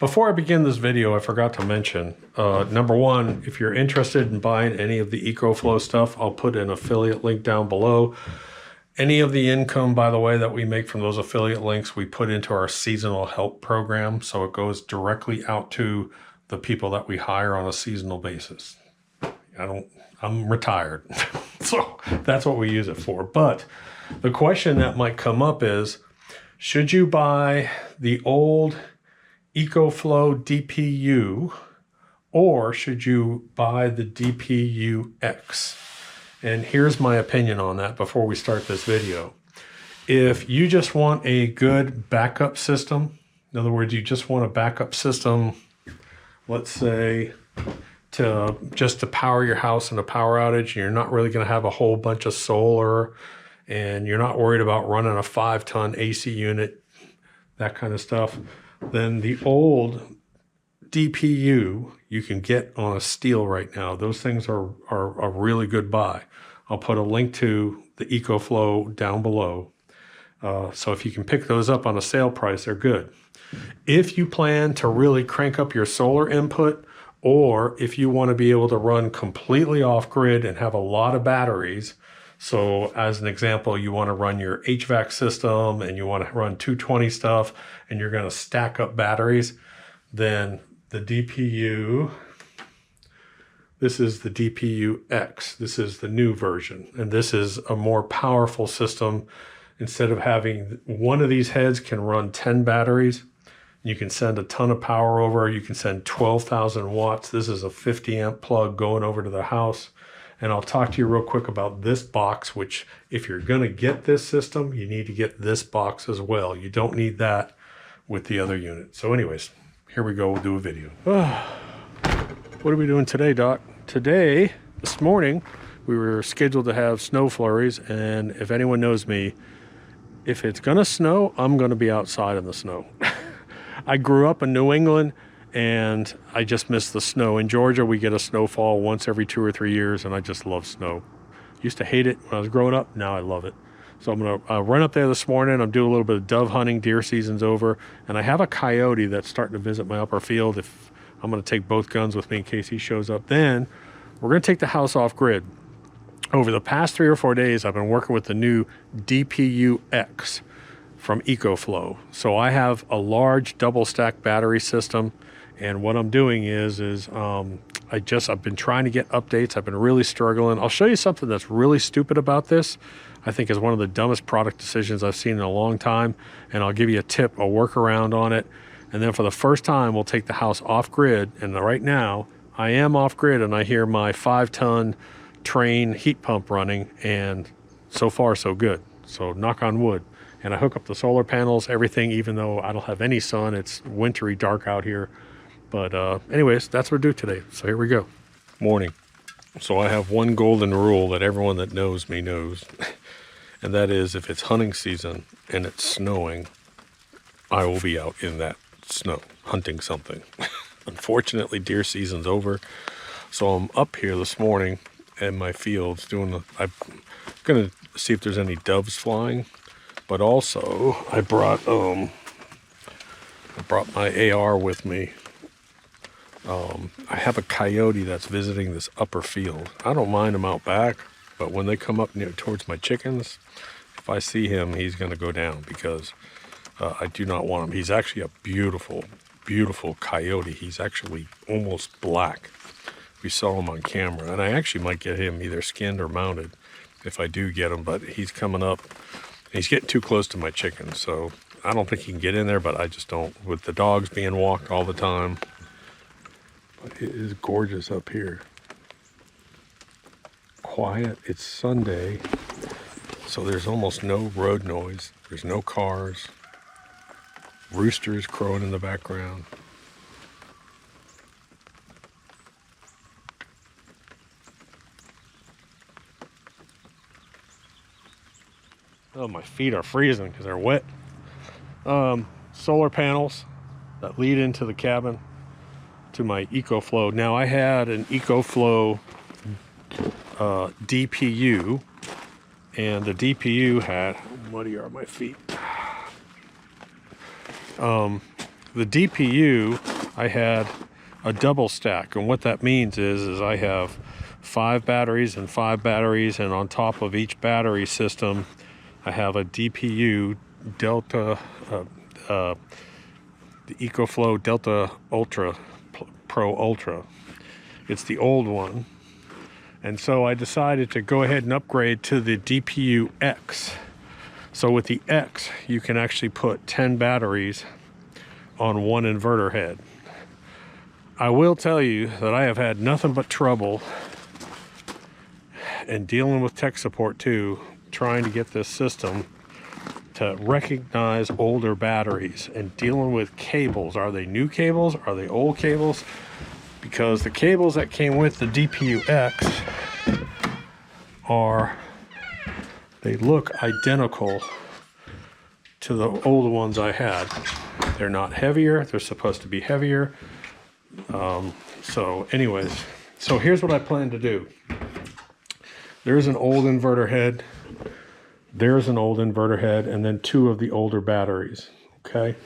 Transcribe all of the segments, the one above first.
Before I begin this video, I forgot to mention, number one, if you're interested in buying any of the EcoFlow stuff, I'll put an affiliate link down below. Any of the income, by the way, that we make from those affiliate links, we put into our seasonal help program. So it goes directly out to the people that we hire on a seasonal basis. I'm retired. So that's what we use it for. But the question that might come up is, should you buy the old EcoFlow DPU or should you buy the DPUX? And here's my opinion on that before we start this video. If you just want a good backup system, in other words, you just want a backup system, let's say, just to power your house in a power outage, and you're not really going to have a whole bunch of solar, and you're not worried about running a 5-ton AC unit, that kind of stuff, then the old DPU you can get on a steal right now. Those things are a really good buy. I'll put a link to the EcoFlow down below. So if you can pick those up on a sale price, they're good. If you plan to really crank up your solar input, or if you want to be able to run completely off grid and have a lot of batteries, so as an example, you want to run your HVAC system and you want to run 220 stuff and you're going to stack up batteries, then the DPU, this is the DPUX. This is the new version. And this is a more powerful system. Instead of having one of these heads can run 10 batteries, you can send a ton of power over. You can send 12,000 watts. This is a 50 amp plug going over to the house. And I'll talk to you real quick about this box, which if you're going to get this system, you need to get this box as well. You don't need that with the other unit. So anyways, here we go. We'll do a video. What are we doing today, Doc? Today, this morning, we were scheduled to have snow flurries. And if anyone knows me, if it's going to snow, I'm going to be outside in the snow. I grew up in New England, and I just miss the snow. In Georgia, we get a snowfall once every 2 or 3 years, and I just love snow. Used to hate it when I was growing up. Now I love it. So I'm going to run up there this morning. I'm doing a little bit of dove hunting. Deer season's over. And I have a coyote that's starting to visit my upper field. If I'm going to take both guns with me in case he shows up. Then we're going to take the house off grid. Over the past 3 or 4 days, I've been working with the new DPUX from EcoFlow. So I have a large double stack battery system, and what I'm doing is I've been trying to get updates. I've been really struggling. I'll show you something that's really stupid about this. I think is one of the dumbest product decisions I've seen in a long time, and I'll give you a tip, a workaround on it. And then for the first time, we'll take the house off grid. And right now, I am off grid, and I hear my 5-ton Train heat pump running, and so far so good. So knock on wood. And I hook up the solar panels, everything, even though I don't have any sun. It's wintry dark out here. But anyways, that's what we do today. So here we go. Morning. So I have one golden rule that everyone that knows me knows. And that is, if it's hunting season and it's snowing, I will be out in that snow hunting something. Unfortunately, deer season's over. So I'm up here this morning in my fields I'm going to see if there's any doves flying. But also, I brought my AR with me. I have a coyote that's visiting this upper field. I don't mind him out back, but when they come up towards my chickens, if I see him, he's going to go down because I do not want him. He's actually a beautiful, beautiful coyote. He's actually almost black. We saw him on camera, and I actually might get him either skinned or mounted if I do get him, but he's coming up. He's getting too close to my chickens, so I don't think he can get in there, but I just don't. With the dogs being walked all the time. But it is gorgeous up here. Quiet. It's Sunday, so there's almost no road noise. There's no cars. Roosters crowing in the background. Oh, my feet are freezing because they're wet. Solar panels that lead into the cabin to my EcoFlow. Now I had an EcoFlow DPU, and the DPU had, muddy are my feet. The DPU I had a double stack. And what that means is I have 5 batteries and 5 batteries, and on top of each battery system, I have a DPU Delta, the EcoFlow Delta Pro Ultra. It's the old one. And so I decided to go ahead and upgrade to the DPUX. So with the X, you can actually put 10 batteries on one inverter head. I will tell you that I have had nothing but trouble, and dealing with tech support too, trying to get this system to recognize older batteries and dealing with cables. Are they new cables? Are they old cables? Because the cables that came with the DPUX they look identical to the old ones I had. They're not heavier. They're supposed to be heavier. So anyways, so here's what I plan to do. There's an old inverter head. There's an old inverter head, and then 2 of the older batteries, okay?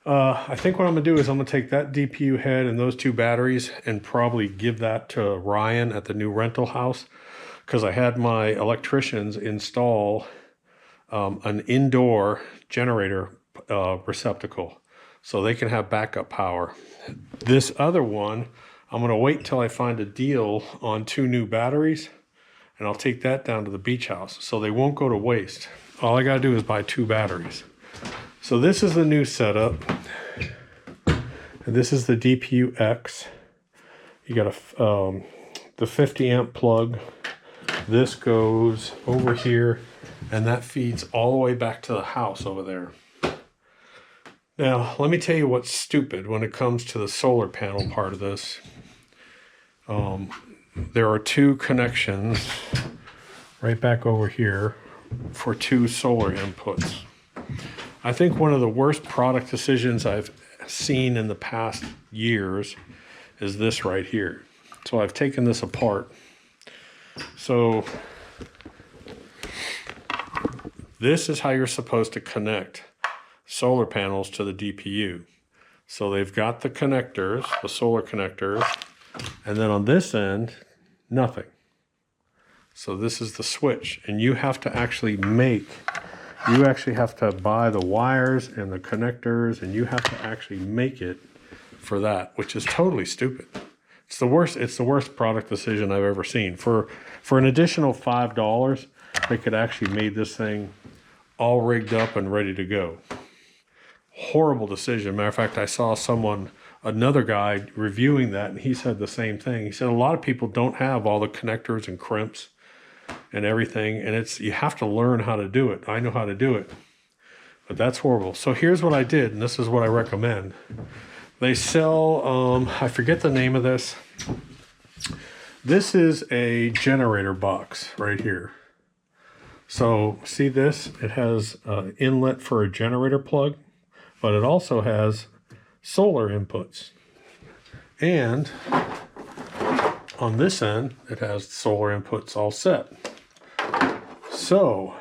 I think what I'm gonna do is I'm gonna take that DPU head and those 2 batteries and probably give that to Ryan at the new rental house, because I had my electricians install an indoor generator receptacle so they can have backup power. This other one, I'm gonna wait till I find a deal on 2 new batteries, and I'll take that down to the beach house so they won't go to waste. All I gotta do is buy 2 batteries. So this is the new setup, and this is the DPUX. You got the 50 amp plug. This goes over here, and that feeds all the way back to the house over there. Now, let me tell you what's stupid when it comes to the solar panel part of this. There are 2 connections right back over here for 2 solar inputs. I think one of the worst product decisions I've seen in the past years is this right here. So I've taken this apart. So this is how you're supposed to connect solar panels to the DPU. So they've got the connectors, the solar connectors, and then on this end, nothing. So this is the switch, and you have to actually have to buy the wires and the connectors, and you have to actually make it for that, which is totally stupid. It's the worst product decision I've ever seen. For an additional $5, they could actually made this thing all rigged up and ready to go. Horrible decision. Matter of fact, I saw another guy reviewing that, and he said the same thing. He said a lot of people don't have all the connectors and crimps and everything, and you have to learn how to do it. I know how to do it, but that's horrible. So here's what I did, and this is what I recommend. They sell, I forget the name of this. This is a generator box right here. So see this? It has an inlet for a generator plug, but it also has solar inputs. And on this end, it has solar inputs all set. So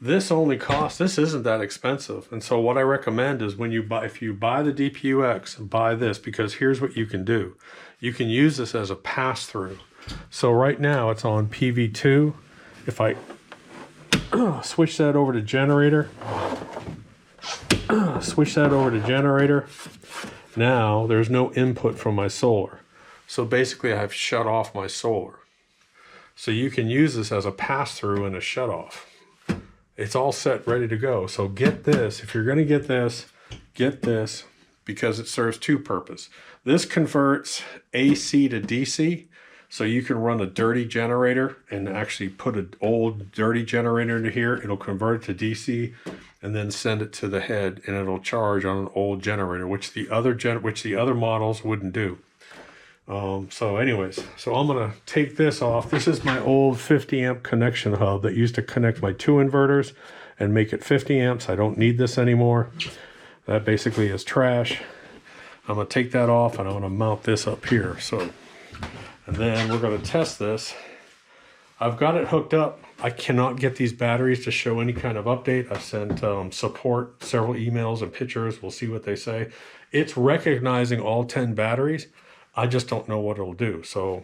this isn't that expensive. And so what I recommend is if you buy the DPUX, buy this, because here's what you can do. You can use this as a pass-through. So right now it's on PV2. If I switch that over to generator, now there's no input from my solar. So basically I've shut off my solar. So you can use this as a pass-through and a shut-off. It's all set, ready to go. So get this. If you're going to get this, because it serves 2 purposes. This converts AC to DC, so you can run a dirty generator and actually put an old dirty generator into here. It'll convert it to DC and then send it to the head, and it'll charge on an old generator, which the other models wouldn't do. So anyways, so I'm gonna take this off. This is my old 50 amp connection hub that used to connect my 2 inverters and make it 50 amps. I don't need this anymore. That basically is trash. I'm gonna take that off and I'm gonna mount this up here. And then we're gonna test this. I've got it hooked up I cannot get these batteries to show any kind of update. I've sent support several emails and pictures. We'll see what they say. It's recognizing all 10 batteries. I just don't know what it'll do. So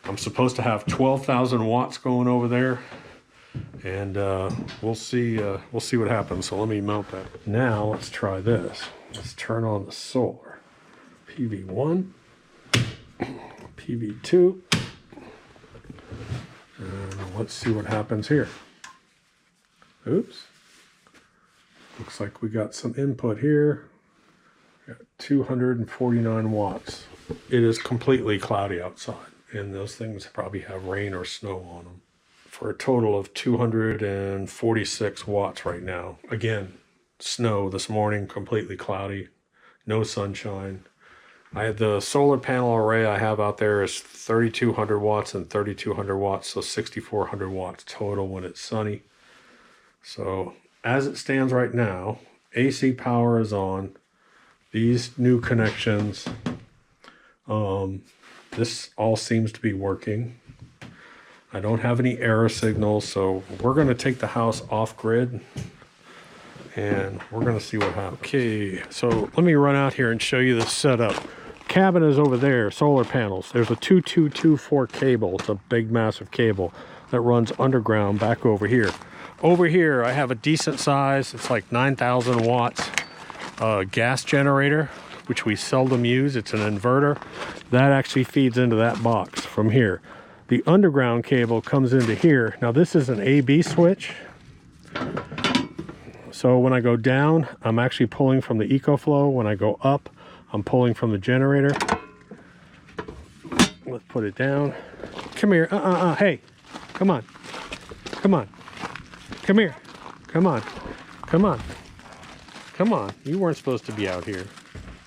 I'm supposed to have 12,000 watts going over there, and we'll see what happens. So let me mount that. Now let's try this. Let's turn on the solar. PV1, PV2. Let's see what happens here. Oops. Looks like we got some input here. Got 249 watts. It is completely cloudy outside, and those things probably have rain or snow on them. For a total of 246 watts right now. Again, snow this morning, completely cloudy, no sunshine. I had the solar panel array I have out there is 3,200 watts and 3,200 watts, so 6,400 watts total when it's sunny. So as it stands right now, AC power is on. These new connections, this all seems to be working. I don't have any error signals, so we're going to take the house off grid and we're going to see what happens. Okay, so let me run out here and show you the setup. Cabin is over there, solar panels. There's a 2224 cable. It's a big, massive cable that runs underground back over here. Over here, I have a decent size. It's like 9,000 watts gas generator, which we seldom use. It's an inverter. That actually feeds into that box from here. The underground cable comes into here. Now this is an AB switch. So when I go down, I'm actually pulling from the EcoFlow. When I go up, I'm pulling from the generator. Let's put it down. Come here. Hey, come on. Come on. Come here. Come on. Come on. Come on. You weren't supposed to be out here.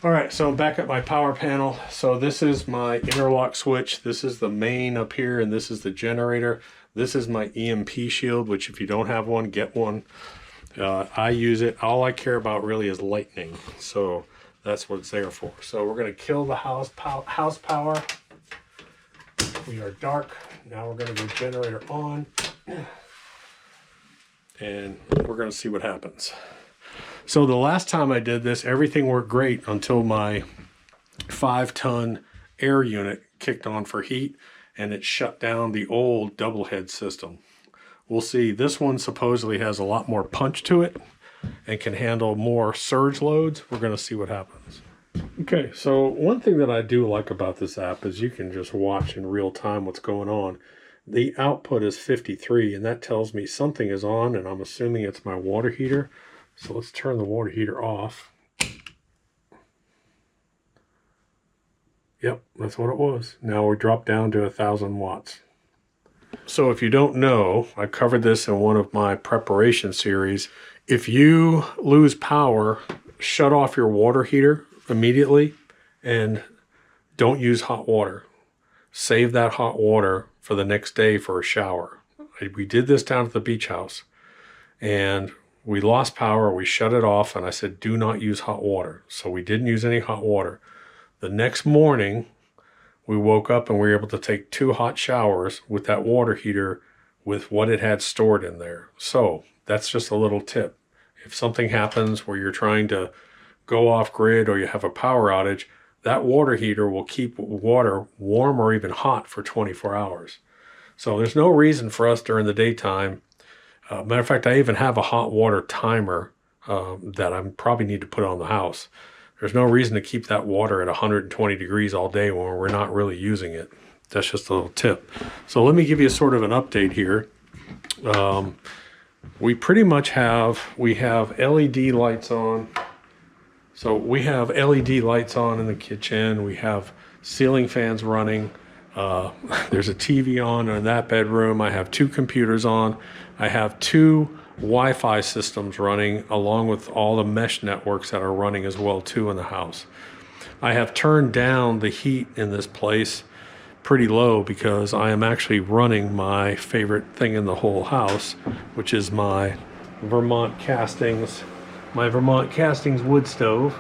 All right, so I'm back at my power panel. So this is my interlock switch. This is the main up here, and this is the generator. This is my EMP shield, which if you don't have one, get one. I use it. All I care about really is lightning. So that's what it's there for. So we're going to kill the house power. We are dark. Now we're going to go generator on. And we're going to see what happens. So the last time I did this, everything worked great until my 5-ton air unit kicked on for heat and it shut down the old double head system. We'll see. This one supposedly has a lot more punch to it and can handle more surge loads. We're going to see what happens. Okay, so one thing that I do like about this app is you can just watch in real time what's going on. The output is 53, and that tells me something is on, and I'm assuming it's my water heater. So let's turn the water heater off. Yep, that's what it was. Now we drop down to 1,000 watts. So if you don't know, I covered this in one of my preparation series. If you lose power, shut off your water heater immediately and don't use hot water. Save that hot water for the next day for a shower. We did this down at the beach house and we lost power, we shut it off, and I said, do not use hot water. So we didn't use any hot water. The next morning, we woke up and we were able to take 2 hot showers with that water heater with what it had stored in there. So that's just a little tip. If something happens where you're trying to go off grid or you have a power outage, that water heater will keep water warm or even hot for 24 hours. So there's no reason for us during the daytime. Matter of fact, I even have a hot water timer that I probably need to put on the house. There's no reason to keep that water at 120 degrees all day when we're not really using it. That's just a little tip. So let me give you sort of an update here. We pretty much have LED lights on. So we have LED lights on in the kitchen. We have ceiling fans running. There's a TV on in that bedroom. I have 2 computers on. I have 2 Wi-Fi systems running along with all the mesh networks that are running as well too in the house. I have turned down the heat in this place pretty low because I am actually running my favorite thing in the whole house, which is my Vermont Castings wood stove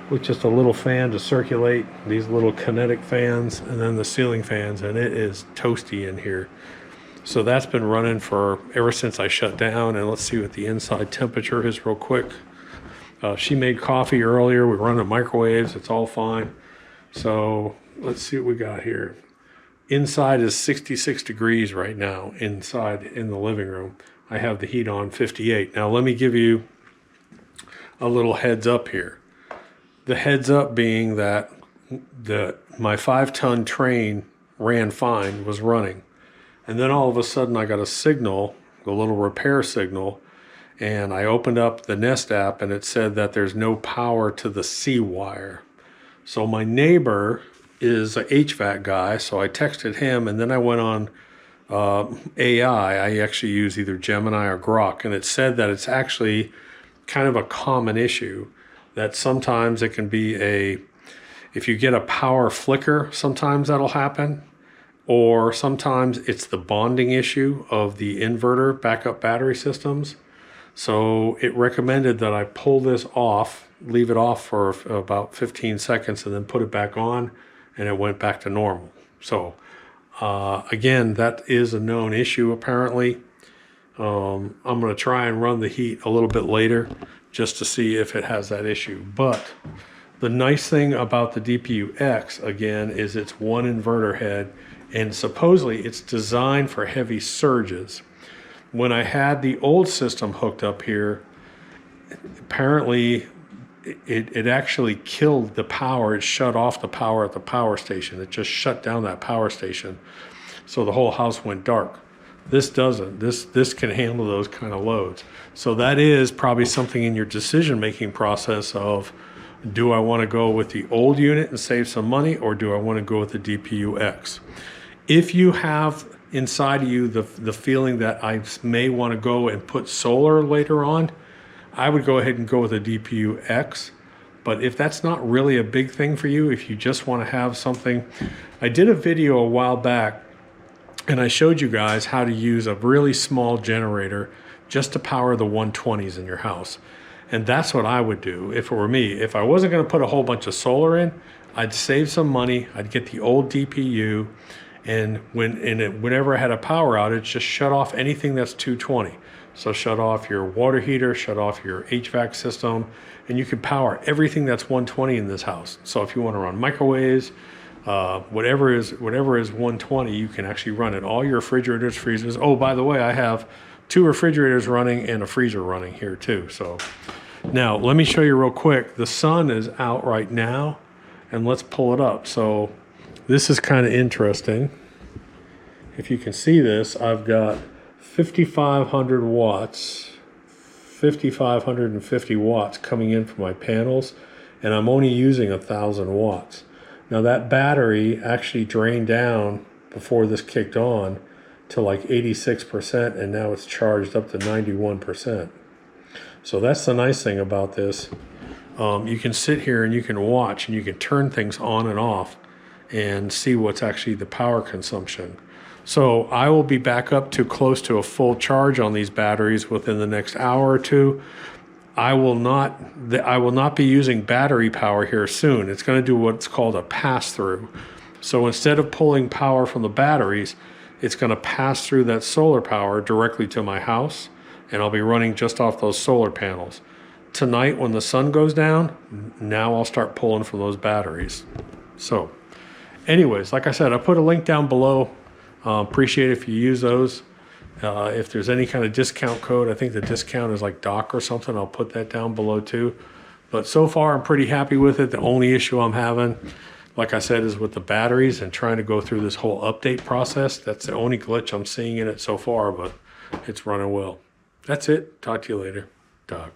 with just a little fan to circulate, these little kinetic fans, and then the ceiling fans, and it is toasty in here. So that's been running for ever since I shut down. And let's see what the inside temperature is real quick. She made coffee earlier. We run the microwaves. It's all fine. So let's see what we got here. Inside is 66 degrees right now inside in the living room. I have the heat on 58. Now let me give you a little heads up here. The heads up being that my 5-ton train ran fine, was running. And then all of a sudden I got a signal, a little repair signal, and I opened up the Nest app and it said that there's no power to the C wire. So my neighbor is an HVAC guy, so I texted him, and then I went on AI. I actually use either Gemini or Grok, and it said that it's actually kind of a common issue, that sometimes it can be if you get a power flicker, sometimes that'll happen, or sometimes it's the bonding issue of the inverter backup battery systems. So it recommended that I pull this off, leave it off for about 15 seconds, and then put it back on, and it went back to normal. So again, that is a known issue apparently. I'm going to try and run the heat a little bit later just to see if it has that issue. But the nice thing about the DPUX, again, is it's one inverter head, and supposedly it's designed for heavy surges. When I had the old system hooked up here, apparently it actually killed the power. It shut off the power at the power station. It just shut down that power station. So the whole house went dark. This doesn't. This can handle those kind of loads. So that is probably something in your decision-making process of, do I want to go with the old unit and save some money, or do I want to go with the DPUX? If you have inside of you the feeling that I may want to go and put solar later on, I would go ahead and go with a DPUX. But if that's not really a big thing for you, if you just want to have something, I did a video a while back and I showed you guys how to use a really small generator just to power the 120s in your house. And that's what I would do if it were me. If I wasn't going to put a whole bunch of solar in, I'd save some money. I'd get the old DPU, and whenever I had a power outage, just shut off anything that's 220. So shut off your water heater, shut off your HVAC system, and you can power everything that's 120 in this house. So if you want to run microwaves, whatever is 120, you can actually run it. All your refrigerators, freezers. Oh, by the way, I have 2 refrigerators running and a freezer running here too. So now let me show you real quick. The sun is out right now, and let's pull it up. So this is kind of interesting. If you can see this, I've got 5,500 watts, 5,550 watts coming in from my panels, and I'm only using 1,000 watts. Now that battery actually drained down before this kicked on to like 86%, and now it's charged up to 91%. So that's the nice thing about this. You can sit here and you can watch, and you can turn things on and off and see what's actually the power consumption. So I will be back up to close to a full charge on these batteries within the next hour or two. I will not be using battery power here soon. It's going to do what's called a pass-through. So instead of pulling power from the batteries, it's going to pass through that solar power directly to my house, and I'll be running just off those solar panels. Tonight, when the sun goes down, now I'll start pulling from those batteries. So anyways, like I said, I put a link down below. Appreciate it if you use those. If there's any kind of discount code, I think the discount is like DOC or something, I'll put that down below too. But so far, I'm pretty happy with it. The only issue I'm having, like I said, is with the batteries and trying to go through this whole update process. That's the only glitch I'm seeing in it so far, but it's running well. That's it. Talk to you later. Doc.